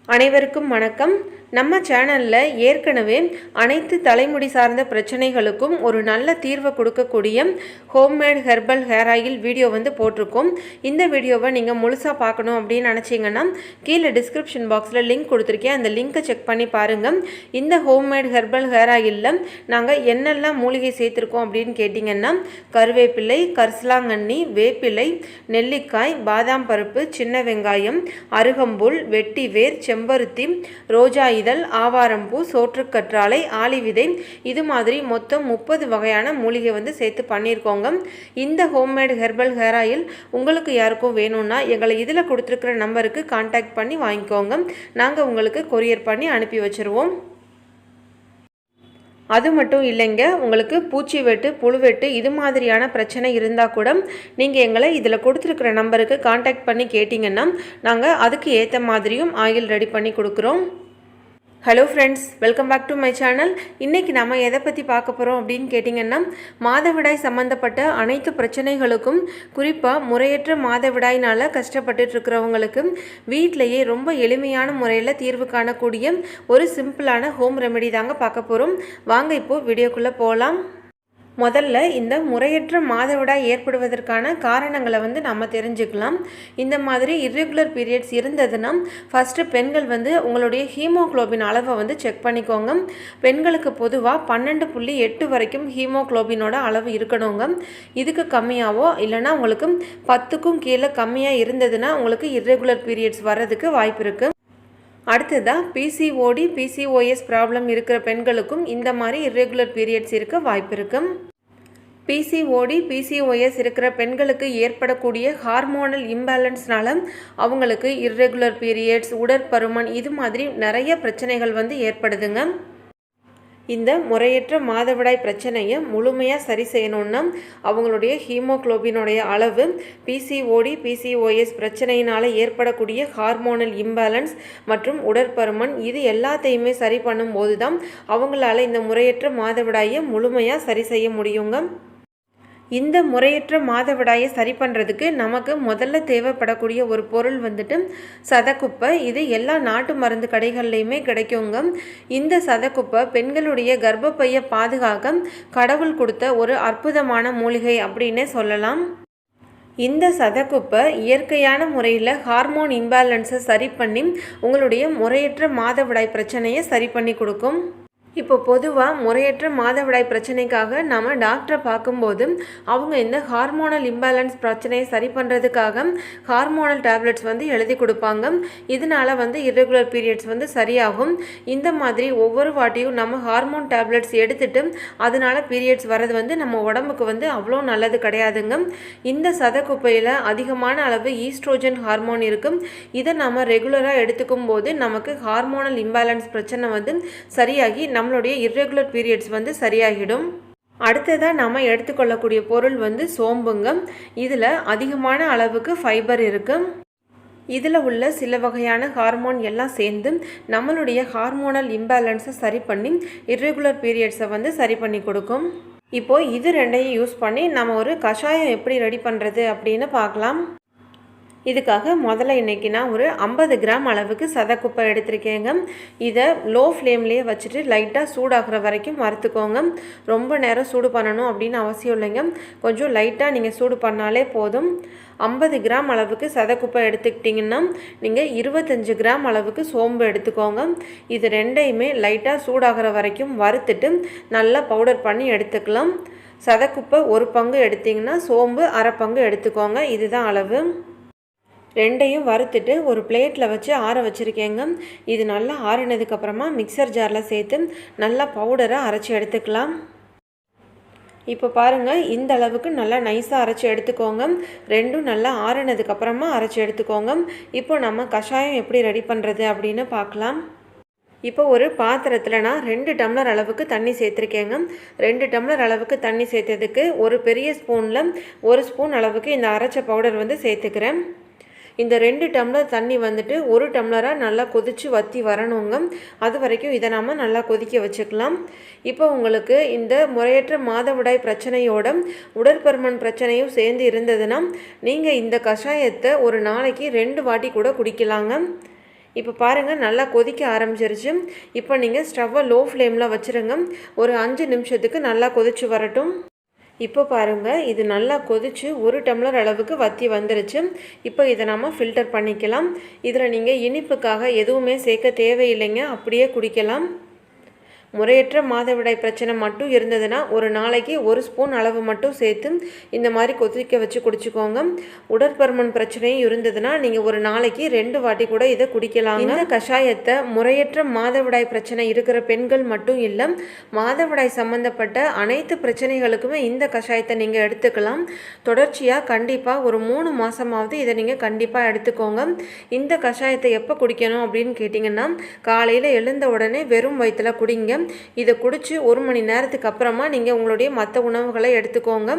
அனைவருக்கும் வணக்கம். நம்ம சேனலில் ஏற்கனவே அனைத்து தலைமுடி சார்ந்த பிரச்சனைகளுக்கும் ஒரு நல்ல தீர்வை கொடுக்கக்கூடிய homemade herbal hair oil video போட்டிருக்கோம். இந்த வீடியோவை நீங்கள் முழுசாக பார்க்கணும் அப்படின்னு நினச்சிங்கன்னா கீழே டிஸ்கிரிப்ஷன் பாக்ஸில் லிங்க் கொடுத்துருக்கேன். அந்த லிங்க்கை செக் பண்ணி பாருங்கள். இந்த ஹோம்மேட் ஹெர்பல் ஹேர் ஆயிலில் நாங்கள் என்னெல்லாம் மூலிகை சேர்த்துருக்கோம் அப்படின்னு கேட்டிங்கன்னா கருவேப்பிலை, கரிசலாங்கண்ணி, வேப்பிலை, நெல்லிக்காய், பாதாம் பருப்பு, சின்ன வெங்காயம், அருகம்புல், வெட்டிவேர், செம்பருத்தி, ரோஜா இதழ், ஆவாரம்பூ, சோற்றுக்கற்றாழை, ஆலிவிதை, இது மாதிரி மொத்தம் 30 வகையான மூலிகை சேர்த்து பண்ணியிருக்கோங்க. இந்த ஹோம்மேட் ஹெர்பல் ஹேர் ஆயில் உங்களுக்கு யாருக்கும் வேணும்னா எங்களை இதில் கொடுத்துருக்கிற நம்பருக்கு கான்டாக்ட் பண்ணி வாங்கிக்கோங்க. நாங்கள் உங்களுக்கு கொரியர் பண்ணி அனுப்பி வச்சுருவோம். அது மட்டும் இல்லைங்க, உங்களுக்கு பூச்சி வெட்டு, புழுவெட்டு இது மாதிரியான பிரச்சனை இருந்தால் கூட நீங்கள் எங்களை இதில் கொடுத்துருக்கிற நம்பருக்கு கான்டாக்ட் பண்ணி கேட்டிங்கன்னா நாங்கள் அதுக்கு ஏற்ற மாதிரியும் ஆயில் ரெடி பண்ணி கொடுக்குறோம். Hello friends, welcome back to my channel. இன்றைக்கி நம்ம எதை பற்றி பார்க்க போகிறோம் அப்படின்னு கேட்டிங்கன்னா மாதவிடாய் சம்மந்தப்பட்ட அனைத்து பிரச்சனைகளுக்கும், குறிப்பாக முறையற்ற மாதவிடாயினால் கஷ்டப்பட்டுருக்கிறவங்களுக்கு வீட்டிலையே ரொம்ப எளிமையான முறையில் தீர்வு காணக்கூடிய ஒரு சிம்பிளான ஹோம் ரெமெடி தாங்க பார்க்க போகிறோம். வாங்க இப்போது வீடியோக்குள்ளே போகலாம். முதல்ல இந்த முறையற்ற மாதவிடாய் ஏற்படுவதற்கான காரணங்களை நம்ம தெரிஞ்சுக்கலாம். இந்த மாதிரி இர்ரெகுலர் பீரியட்ஸ் இருந்ததுன்னா ஃபஸ்ட்டு பெண்கள் உங்களுடைய ஹீமோக்ளோபின் அளவை செக் பண்ணிக்கோங்க. பெண்களுக்கு பொதுவாக 12.8 வரைக்கும் ஹீமோக்ளோபினோட அளவு இருக்கணுங்க. இதுக்கு கம்மியாவோ இல்லைனா உங்களுக்கு 10க்கும் கீழே கம்மியாக இருந்ததுன்னா உங்களுக்கு இர்ரெகுலர் பீரியட்ஸ் வர்றதுக்கு வாய்ப்பு இருக்குது. அடுத்ததாக பிசிஓடி, பிசிஓஎஸ் ப்ராப்ளம் இருக்கிற பெண்களுக்கும் இந்த மாதிரி இர்ரெகுலர் பீரியட்ஸ் இருக்க வாய்ப்பு இருக்குது. பிசிஓடி, பிசிஓஎஸ் இருக்கிற பெண்களுக்கு ஏற்படக்கூடிய ஹார்மோனல் இம்பேலன்ஸ்னால அவங்களுக்கு இர்ரெகுலர் பீரியட்ஸ், உடற்பருமன் இது மாதிரி நிறைய பிரச்சனைகள் ஏற்படுதுங்க. இந்த முறையற்ற மாதவிடாய் பிரச்சனையை முழுமையாக சரி செய்யணுன்னா அவங்களுடைய ஹீமோக்ளோபினுடைய அளவு, பிசிஓடி, பிசிஓஎஸ் பிரச்சனையினால் ஏற்படக்கூடிய ஹார்மோனல் இம்பேலன்ஸ் மற்றும் உடற்பருமன் இது எல்லாத்தையுமே சரி பண்ணும்போது தான் அவங்களால இந்த முறையற்ற மாதவிடாயை முழுமையாக சரி செய்ய முடியுங்க. இந்த முறையற்ற மாதவிடாயை சரி பண்ணுறதுக்கு நமக்கு முதல்ல தேவைப்படக்கூடிய ஒரு பொருள் சதக்குப்பை. இது எல்லா நாட்டு மருந்து கடைகள்லையுமே கிடைக்குங்க. இந்த சதக்குப்பை பெண்களுடைய கர்ப்பப்பையை பாதுகாக்க கடவுள் கொடுத்த ஒரு அற்புதமான மூலிகை அப்படின்னே சொல்லலாம். இந்த சதக்குப்பை இயற்கையான முறையில் ஹார்மோன் இம்பேலன்ஸை சரி பண்ணி உங்களுடைய முறையற்ற மாதவிடாய் பிரச்சனையை சரி பண்ணி கொடுக்கும். இப்போ பொதுவாக முறையற்ற மாதவிடாய் பிரச்சனைக்காக நாம் டாக்டரை பார்க்கும்போது அவங்க இந்த ஹார்மோனல் இம்பேலன்ஸ் பிரச்சனையை சரி பண்ணுறதுக்காக ஹார்மோனல் டேப்லெட்ஸ் எழுதி கொடுப்பாங்க. இதனால் இர்ரெகுலர் பீரியட்ஸ் சரியாகும். இந்த மாதிரி ஒவ்வொரு வாட்டியும் நம்ம ஹார்மோன் டேப்லெட்ஸ் எடுத்துட்டு அதனால் பீரியட்ஸ் வர்றது நம்ம உடம்புக்கு அவ்வளோ நல்லது கிடையாதுங்க. இந்த சதக்குப்பையில் அதிகமான அளவு ஈஸ்ட்ரோஜன் ஹார்மோன் இருக்கும். இதை நம்ம ரெகுலராக எடுத்துக்கும் போது நமக்கு ஹார்மோனல் இம்பேலன்ஸ் பிரச்சனை சரியாகி நம்மளுடைய இர்ரெகுலர் பீரியட்ஸ் சரியாகிடும். அடுத்ததாக நாம் எடுத்துக்கொள்ளக்கூடிய பொருள் சோம்புங்க. இதில் அதிகமான அளவுக்கு ஃபைபர் இருக்குது. இதில் உள்ள சில வகையான ஹார்மோன் எல்லாம் சேர்ந்து நம்மளுடைய ஹார்மோனல் இம்பேலன்ஸை சரி பண்ணி இர்ரெகுலர் பீரியட்ஸை சரி பண்ணி கொடுக்கும். இப்போது இது ரெண்டையும் யூஸ் பண்ணி நம்ம ஒரு கஷாயம் எப்படி ரெடி பண்ணுறது அப்படின்னு பார்க்கலாம். இதுக்காக முதல்ல இன்றைக்கி நான் ஒரு 50 கிராம் அளவுக்கு சதக்குப்பை எடுத்திருக்கேங்க. இதை லோ ஃப்ளேம்லேயே வச்சுட்டு லைட்டாக சூடாகிற வரைக்கும் வறுத்துக்கோங்க. ரொம்ப நேரம் சூடு பண்ணணும் அப்படின்னு அவசியம் இல்லைங்க. கொஞ்சம் லைட்டாக நீங்கள் சூடு பண்ணாலே போதும். 50 கிராம் அளவுக்கு சதக்குப்பை எடுத்துக்கிட்டிங்கன்னா நீங்கள் 25 கிராம் அளவுக்கு சோம்பு எடுத்துக்கோங்க. இது ரெண்டையுமே லைட்டாக சூடாகிற வரைக்கும் வறுத்துட்டு நல்லா பவுடர் பண்ணி எடுத்துக்கலாம். சதக்குப்பை 1 பங்கு எடுத்திங்கன்னா சோம்பு 1/2 பங்கு எடுத்துக்கோங்க. இதுதான் அளவு. ரெண்டையும் வறுத்துட்டு ஒரு பிளேட்டில் வச்சு ஆற வச்சுருக்கேங்க. இது நல்லா ஆறினதுக்கப்புறமா மிக்சர் ஜாரில் சேர்த்து நல்லா பவுடரை அரைச்சி எடுத்துக்கலாம். இப்போ பாருங்கள், இந்த அளவுக்கு நல்லா நைஸாக அரைச்சி எடுத்துக்கோங்க. ரெண்டும் நல்லா ஆறினதுக்கப்புறமா அரைச்சி எடுத்துக்கோங்க. இப்போ நம்ம கஷாயம் எப்படி ரெடி பண்ணுறது அப்படின்னு பார்க்கலாம். இப்போ ஒரு பாத்திரத்தில் நான் 2 டம்ளர் அளவுக்கு தண்ணி சேர்த்துருக்கேங்க. 2 டம்ளர் அளவுக்கு தண்ணி சேர்த்ததுக்கு ஒரு பெரிய ஸ்பூனில் 1 ஸ்பூன் அளவுக்கு இந்த அரைச்ச பவுடர் சேர்த்துக்கிறேன். இந்த 2 டம்ளர் தண்ணி 1 டம்ளராக நல்லா கொதித்து வற்றி வரணுங்க. அது வரைக்கும் இதை நாம் நல்லா கொதிக்க வச்சுக்கலாம். இப்போ உங்களுக்கு இந்த முறையற்ற மாதவிடாய் பிரச்சனையோட உடற்பருமன் பிரச்சனையும் சேர்ந்து இருந்ததுன்னா நீங்கள் இந்த கஷாயத்தை ஒரு நாளைக்கு 2 வாட்டி கூட குடிக்கலாங்க. இப்போ பாருங்கள் நல்லா கொதிக்க ஆரம்பிச்சிருச்சு. இப்போ நீங்கள் ஸ்டவ்வை லோ ஃப்ளேமில் வச்சுருங்க. ஒரு 5 நிமிஷத்துக்கு நல்லா கொதிச்சு வரட்டும். இப்போ பாருங்கள் இது நல்லா கொதிச்சு 1 டம்ளர் அளவுக்கு வற்றி வந்துருச்சு. இப்போ இதை நம்ம ஃபில்டர் பண்ணிக்கலாம். இதில் நீங்கள் இனிப்புக்காக எதுவுமே சேர்க்க தேவையில்லைங்க, அப்படியே குடிக்கலாம். முறையற்ற மாதவிடாய் பிரச்சனை மட்டும் இருந்ததுன்னா ஒரு நாளைக்கு 1 ஸ்பூன் அளவு மட்டும் சேர்த்து இந்த மாதிரி கொதிக்க வச்சு குடிச்சுக்கோங்க. உடற்பருமன் பிரச்சனையும் இருந்ததுன்னா நீங்கள் ஒரு நாளைக்கு 2 வாட்டி கூட இதை குடிக்கலாம். இந்த கஷாயத்தை முறையற்ற மாதவிடாய் பிரச்சனை இருக்கிற பெண்கள் மட்டும் இல்லை, மாதவிடாய் சம்மந்தப்பட்ட அனைத்து பிரச்சனைகளுக்குமே இந்த கஷாயத்தை நீங்கள் எடுத்துக்கலாம். தொடர்ச்சியாக கண்டிப்பாக ஒரு 3 மாதமாவது இதை நீங்கள் கண்டிப்பாக எடுத்துக்கோங்க. இந்த கஷாயத்தை எப்போ குடிக்கணும் அப்படின்னு கேட்டிங்கன்னா, காலையில் எழுந்த உடனே வெறும் வயிற்றில் குடிங்க. இதை குடிச்சு 1 மணி நேரத்துக்கு அப்புறமா நீங்கள் உங்களுடைய மற்ற உணவுகளை எடுத்துக்கோங்க.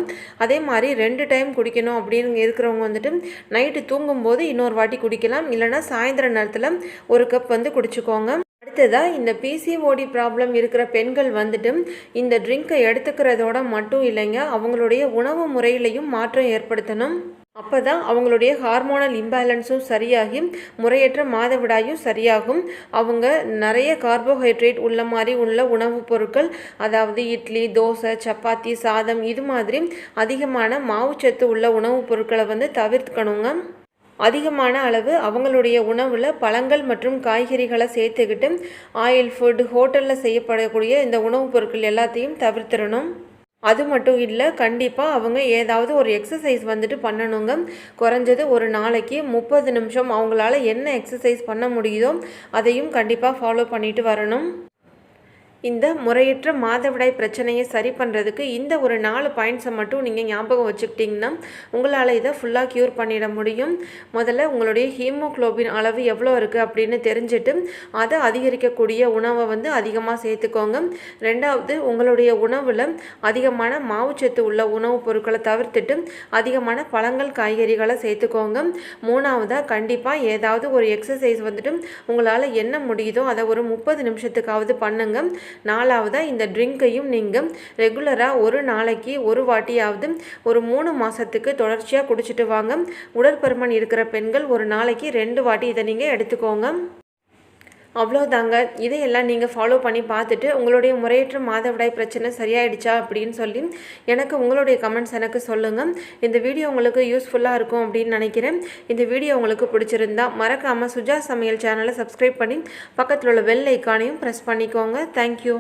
அதே மாதிரி 2 டைம் குடிக்கணும் அப்படின்னு இருக்கிறவங்க வந்துட்டு நைட்டு தூங்கும்போது இன்னொரு வாட்டி குடிக்கலாம், இல்லைனா சாயந்தர நேரத்தில் 1 கப் குடிச்சுக்கோங்க. அடுத்ததாக இந்த பிசிஓடி ப்ராப்ளம் இருக்கிற பெண்கள் வந்துட்டு இந்த ட்ரிங்கை எடுத்துக்கிறதோட மட்டும் இல்லைங்க, அவங்களுடைய உணவு முறையிலையும் மாற்றம் ஏற்படுத்தணும். அப்போ தான் அவங்களுடைய ஹார்மோனல் இம்பேலன்ஸும் சரியாகி முறையற்ற மாதவிடாயும் சரியாகும். அவங்க நிறைய கார்போஹைட்ரேட் உள்ள மாதிரி உள்ள உணவுப் பொருட்கள், அதாவது இட்லி, தோசை, சப்பாத்தி, சாதம், இது மாதிரி அதிகமான மாவுச்சத்து உள்ள உணவுப் பொருட்களை தவிர்த்துக்கணுங்க. அதிகமான அளவு அவங்களுடைய உணவில் பழங்கள் மற்றும் காய்கறிகளை சேர்த்துக்கிட்டு ஆயில் ஃபுட், ஹோட்டலில் செய்யப்படக்கூடிய இந்த உணவுப் பொருட்கள் எல்லாத்தையும் தவிர்த்திடணும். அது மட்டும் இல்லை, கண்டிப்பாக அவங்க ஏதாவது ஒரு எக்ஸசைஸ் பண்ணணுங்க. குறைஞ்சது ஒரு நாளைக்கு 30 நிமிஷம் அவங்களால என்ன எக்ஸசைஸ் பண்ண முடியுதோ அதையும் கண்டிப்பாக ஃபாலோ பண்ணிட்டு வரணும். இந்த முறையற்ற மாதவிடாய் பிரச்சனையை சரி பண்ணுறதுக்கு இந்த ஒரு 4 பாயிண்ட்ஸை மட்டும் நீங்கள் ஞாபகம் வச்சுக்கிட்டிங்கன்னா உங்களால் இதை ஃபுல்லாக க்யூர் பண்ணிட முடியும். முதல்ல உங்களுடைய ஹீமோக்ளோபின் அளவு எவ்வளோ இருக்குது அப்படின்னு தெரிஞ்சுட்டு அதை அதிகரிக்கக்கூடிய உணவை அதிகமாக சேர்த்துக்கோங்க. ரெண்டாவது, உங்களுடைய உணவில் அதிகமான மாவுச்சத்து உள்ள உணவுப் பொருட்களை தவிர்த்துட்டு அதிகமான பழங்கள், காய்கறிகளை சேர்த்துக்கோங்க. மூணாவதாக, கண்டிப்பாக ஏதாவது ஒரு எக்ஸசைஸ் உங்களால் என்ன முடியுதோ அதை ஒரு 30 நிமிஷத்துக்காவது பண்ணுங்க. நாலாவதாக, இந்த ட்ரிங்கையும் நீங்கள் ரெகுலராக ஒரு நாளைக்கு 1 வாட்டியாவது ஒரு 3 மாதத்துக்கு தொடர்ச்சியாக குடிச்சிட்டு வாங்க. உடற்பருமன் இருக்கிற பெண்கள் ஒரு நாளைக்கு 2 வாட்டி இதை நீங்கள் எடுத்துக்கோங்க. அவ்வளோதாங்க. இதையெல்லாம் நீங்கள் ஃபாலோ பண்ணி பார்த்துட்டு உங்களுடைய முறையற்ற மாதவிடாய் பிரச்சனை சரியாயிடுச்சா அப்படின்னு சொல்லி எனக்கு உங்களுடைய கமெண்ட்ஸ் எனக்கு சொல்லுங்கள். இந்த வீடியோ உங்களுக்கு யூஸ்ஃபுல்லாக இருக்கும் அப்படின்னு நினைக்கிறேன். இந்த வீடியோ உங்களுக்கு பிடிச்சிருந்தா மறக்காமல் சுஜா சமையல் சேனலை சப்ஸ்கிரைப் பண்ணி பக்கத்தில் உள்ள பெல் ஐக்கானையும் ப்ரெஸ் பண்ணிக்கோங்க. தேங்க்யூ.